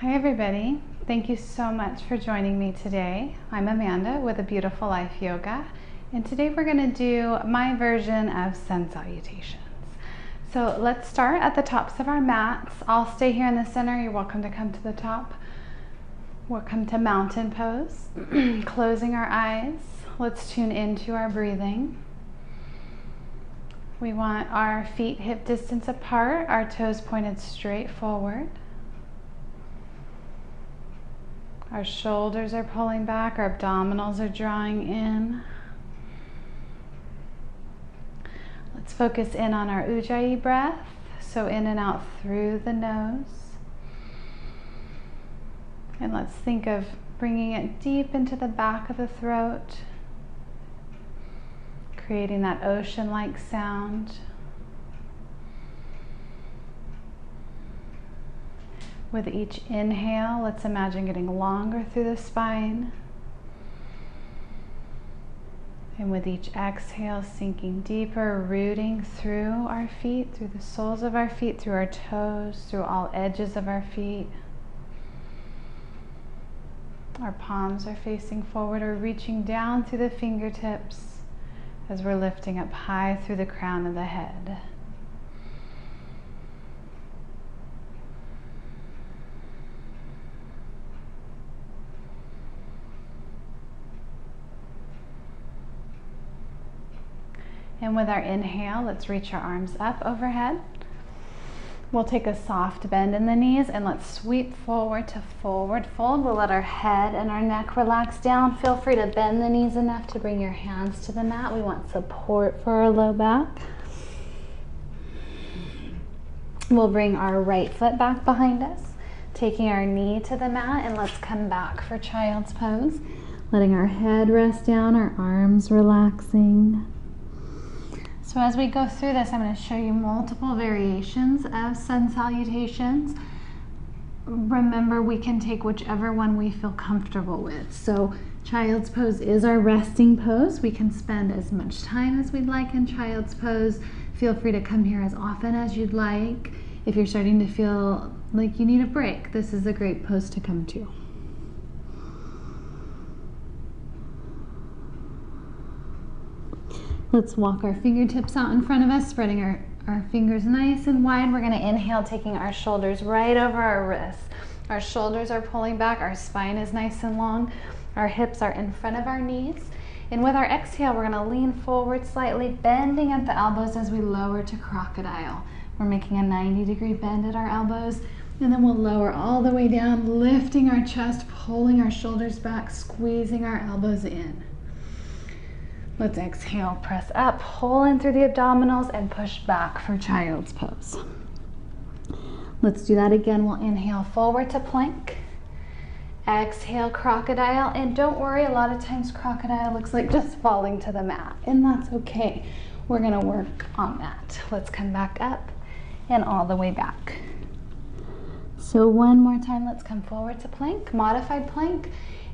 Hi everybody, thank you so much for joining me today. I'm Amanda with A Beautiful Life Yoga, and today we're going to do my version of sun salutations. So let's start at the tops of our mats. I'll stay here in the center. You're welcome to come to the top. Welcome to mountain pose. Closing our eyes, let's tune into our breathing. We want our feet hip distance apart, our toes pointed straight forward. Our shoulders are pulling back, our abdominals are drawing in. Let's focus in on our Ujjayi breath, so in and out through the nose. And let's think of bringing it deep into the back of the throat, creating that ocean-like sound. With each inhale, let's imagine getting longer through the spine. And with each exhale, sinking deeper, rooting through our feet, through the soles of our feet, through our toes, through all edges of our feet. Our palms are facing forward or reaching down through the fingertips as we're lifting up high through the crown of the head. And with our inhale, let's reach our arms up overhead. We'll take a soft bend in the knees and let's sweep forward to forward fold. We'll let our head and our neck relax down. Feel free to bend the knees enough to bring your hands to the mat. We want support for our low back. We'll bring our right foot back behind us, taking our knee to the mat, and let's come back for child's pose. Letting our head rest down, our arms relaxing. So as we go through this, I'm going to show you multiple variations of sun salutations. Remember, we can take whichever one we feel comfortable with. So child's pose is our resting pose. We can spend as much time as we'd like in child's pose. Feel free to come here as often as you'd like. If you're starting to feel like you need a break, this is a great pose to come to. Let's walk our fingertips out in front of us, spreading our fingers nice and wide. We're going to inhale, taking our shoulders right over our wrists. Our shoulders are pulling back, our spine is nice and long, our hips are in front of our knees. And with our exhale, we're going to lean forward slightly, bending at the elbows as we lower to crocodile. We're making a 90-degree bend at our elbows, and then we'll lower all the way down, lifting our chest, pulling our shoulders back, squeezing our elbows in. Let's exhale, press up, pull in through the abdominals, and push back for child's pose. Let's do that again. We'll inhale forward to plank. Exhale, crocodile. And don't worry, a lot of times crocodile looks like just falling to the mat, and that's okay. We're going to work on that. Let's come back up and all the way back. So one more time, let's come forward to plank, modified plank,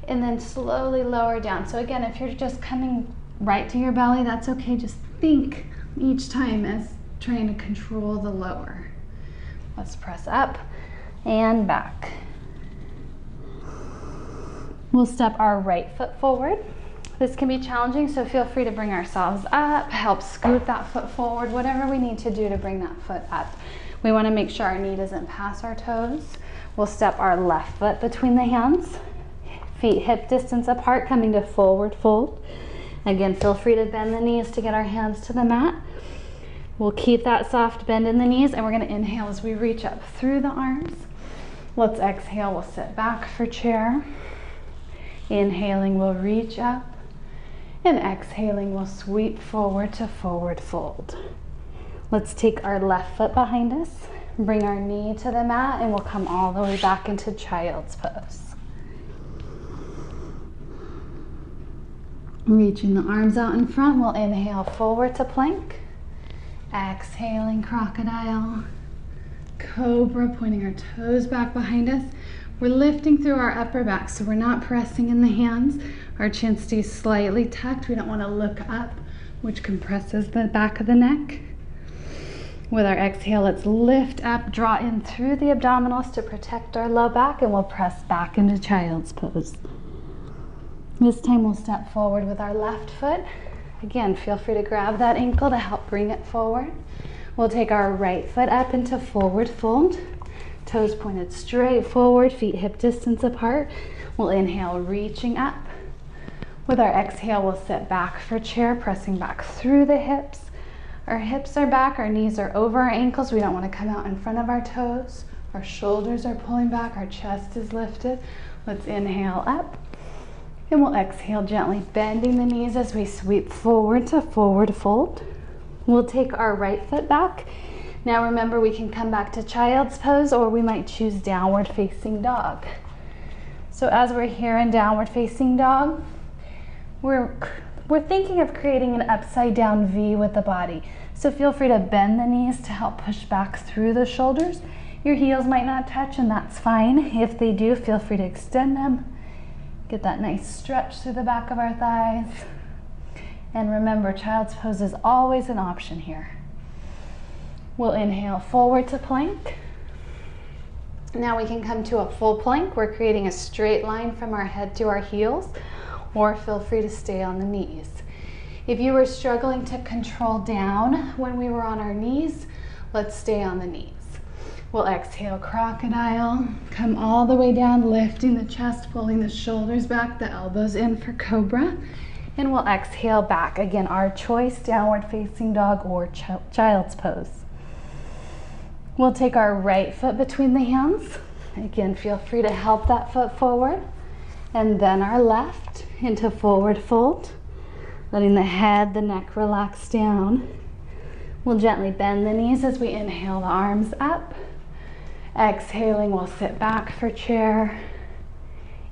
and then slowly lower down. So again, if you're just coming right to your belly, that's okay. Just think each time as trying to control the lower. Let's press up and back. We'll step our right foot forward. This can be challenging, so feel free to bring ourselves up, help scoot that foot forward, whatever we need to do to bring that foot up. We want to make sure our knee doesn't pass our toes. We'll step our left foot between the hands, feet hip distance apart, coming to forward fold. Again, feel free to bend the knees to get our hands to the mat. We'll keep that soft bend in the knees, and we're going to inhale as we reach up through the arms. Let's exhale, we'll sit back for chair. Inhaling, we'll reach up, and exhaling, we'll sweep forward to forward fold. Let's take our left foot behind us, bring our knee to the mat, and we'll come all the way back into child's pose. Reaching the arms out in front, we'll inhale forward to plank. Exhaling, crocodile. Cobra, pointing our toes back behind us. We're lifting through our upper back, so we're not pressing in the hands. Our chin stays slightly tucked. We don't want to look up, which compresses the back of the neck. With our exhale, let's lift up, draw in through the abdominals to protect our low back, and we'll press back into child's pose. This time we'll step forward with our left foot. Again, feel free to grab that ankle to help bring it forward. We'll take our right foot up into forward fold. Toes pointed straight forward, feet hip distance apart. We'll inhale, reaching up. With our exhale, we'll sit back for chair, pressing back through the hips. Our hips are back, our knees are over our ankles. We don't want to come out in front of our toes. Our shoulders are pulling back, our chest is lifted. Let's inhale up. And we'll exhale, gently bending the knees as we sweep forward to forward fold. We'll take our right foot back. Now remember, we can come back to child's pose, or we might choose downward facing dog. So as we're here in downward facing dog, we're thinking of creating an upside down V with the body. So feel free to bend the knees to help push back through the shoulders. Your heels might not touch, and that's fine. If they do, feel free to extend them. Get that nice stretch through the back of our thighs. And remember, child's pose is always an option here. We'll inhale forward to plank. Now we can come to a full plank. We're creating a straight line from our head to our heels, or feel free to stay on the knees. If you were struggling to control down when we were on our knees, let's stay on the knees. We'll exhale, crocodile, come all the way down, lifting the chest, pulling the shoulders back, the elbows in for cobra. And we'll exhale back. Again, our choice, downward facing dog or child's pose. We'll take our right foot between the hands. Again, feel free to help that foot forward. And then our left into forward fold, letting the head, the neck relax down. We'll gently bend the knees as we inhale the arms up. Exhaling, we'll sit back for chair.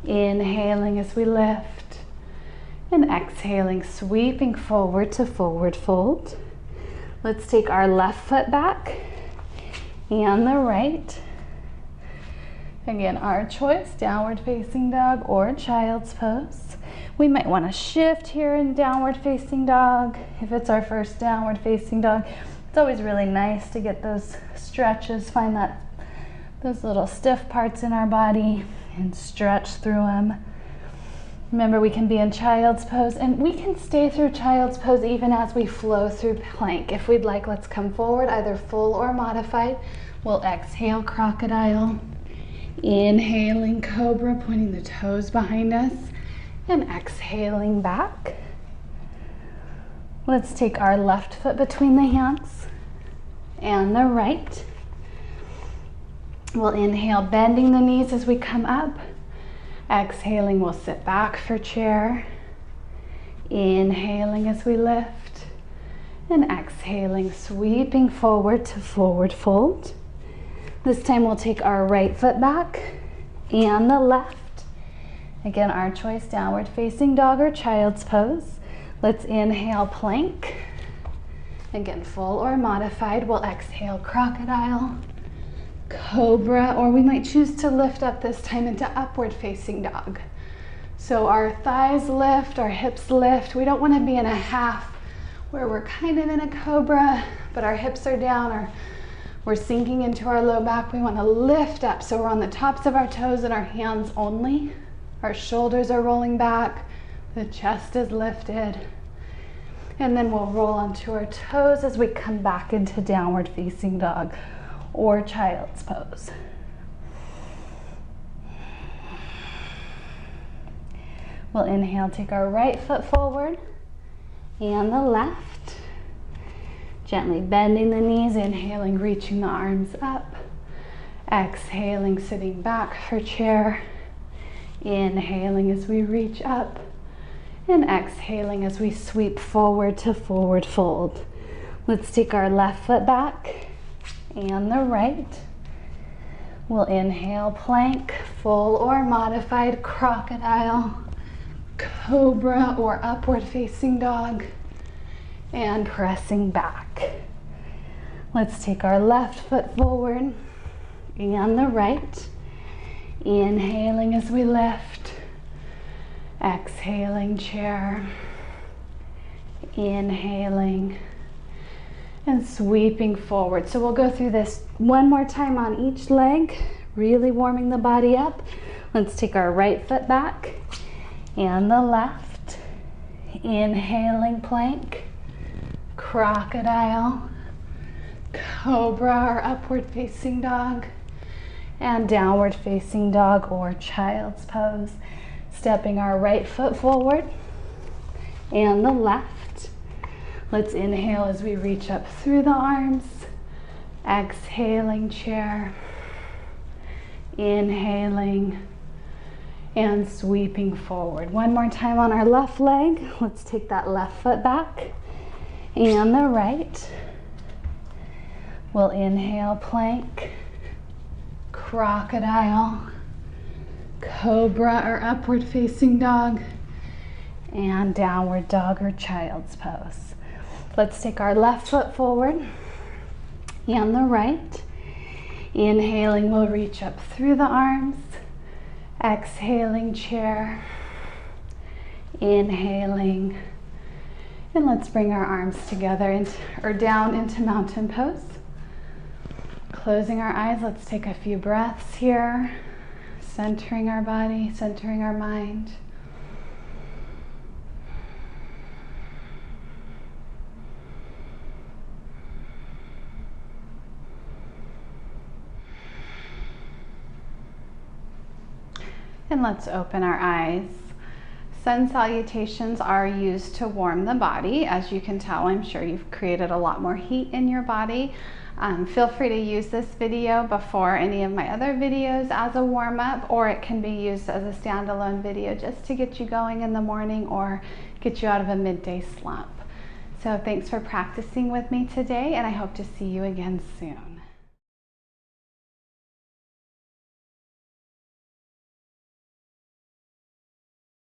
Inhaling as we lift. And exhaling, sweeping forward to forward fold. Let's take our left foot back and the right. Again, our choice, downward facing dog or child's pose. We might want to shift here in downward facing dog. If it's our first downward facing dog, it's always really nice to get those stretches, find those little stiff parts in our body and stretch through them. Remember, we can be in child's pose, and we can stay through child's pose even as we flow through plank. If we'd like, let's come forward, either full or modified. We'll exhale, crocodile. Inhaling, cobra, pointing the toes behind us, and exhaling back. Let's take our left foot between the hands and the right. We'll inhale, bending the knees as we come up. Exhaling, we'll sit back for chair. Inhaling as we lift. And exhaling, sweeping forward to forward fold. This time we'll take our right foot back and the left. Again, our choice, downward facing dog or child's pose. Let's inhale, plank. Again, full or modified. We'll exhale, crocodile, cobra, or we might choose to lift up this time into upward facing dog. So our thighs lift, our hips lift. We don't want to be in a half where we're kind of in a cobra, but our hips are down, we're sinking into our low back. We want to lift up, so we're on the tops of our toes and our hands only. Our shoulders are rolling back, the chest is lifted. And then we'll roll onto our toes as we come back into downward facing dog or child's pose. We'll inhale, take our right foot forward and the left. Gently bending the knees, inhaling, reaching the arms up. Exhaling, sitting back for chair. Inhaling as we reach up. And exhaling as we sweep forward to forward fold. Let's take our left foot back and the right. We'll inhale, plank, full or modified, crocodile, cobra, or upward facing dog. And pressing back. Let's take our left foot forward and the right. Inhaling as we lift. Exhaling, chair. Inhaling. and sweeping forward. So we'll go through this one more time on each leg, really warming the body up. Let's take our right foot back and the left. Inhaling plank, crocodile, cobra or upward facing dog, and downward facing dog or child's pose. Stepping our right foot forward and the left. Let's inhale as we reach up through the arms. Exhaling, chair. Inhaling and sweeping forward. One more time on our left leg. Let's take that left foot back and the right. We'll inhale, plank, crocodile, cobra or upward facing dog, and downward dog or child's pose. Let's take our left foot forward and the right. Inhaling, we'll reach up through the arms. Exhaling, chair. Inhaling, and let's bring our arms together or down into mountain pose. Closing our eyes, let's take a few breaths here, centering our body, centering our mind. And let's open our eyes. Sun salutations are used to warm the body. As you can tell, I'm sure you've created a lot more heat in your body. Feel free to use this video before any of my other videos as a warm-up, or it can be used as a standalone video just to get you going in the morning or get you out of a midday slump. So thanks for practicing with me today, and I hope to see you again soon.